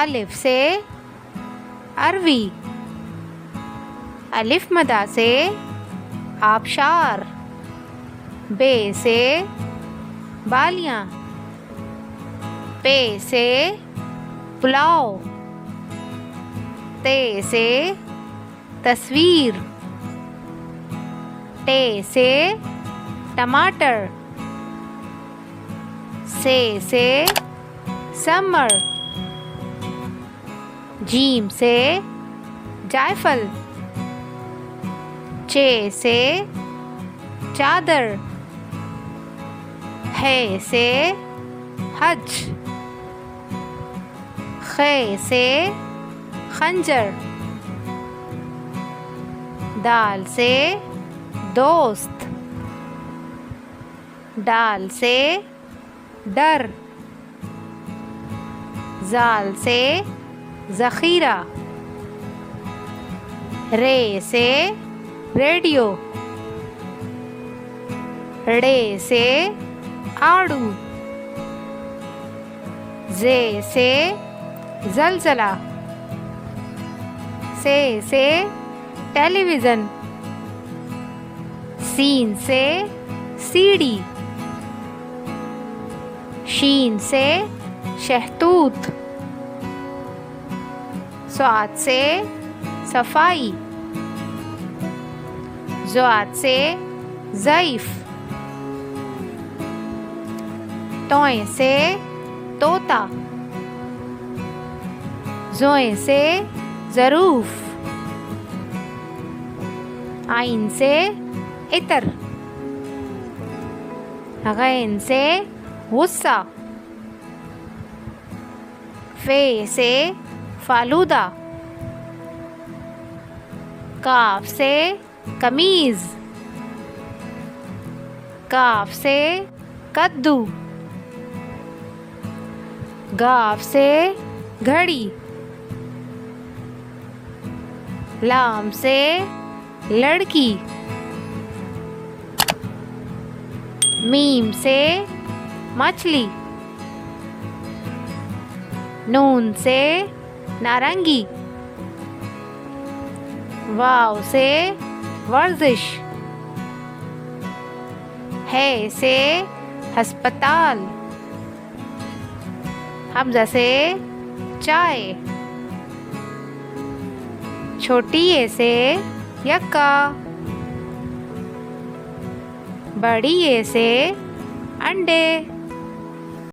अलिफ से अरवी, अलिफ मदा से आबशार, बे से बालियां, पे से पुलाव, ते से तस्वीर, टे से टमाटर, से समर, जीम से जायफल, चे से चादर, है से हज, खे से खंजर, दाल से दोस्त, डाल से डर, जाल से ज़ख़ीरा, रे से रेडियो, ड़े से आड़ू, जे से ज़लज़ला, से टेलीविज़न, सीन से सीढ़ी, शीन से शहतूत, स्वाद से सफाई, ज़्वाद से ज़ईफ़, तोए से तोता, ज़ोए से ज़रूफ़, आइन से इतर, गैन से गुस्सा, फे से फालूदा, काफ से कमीज़, काफ से कद्दू, गाफ से घड़ी, लाम से लड़की, मीम से मछली, नून से नारंगी, वाव से वर्जिश, है से अस्पताल, हमज़ा से चाय, छोटी ए से यक्का, बड़ी ए से अंडे।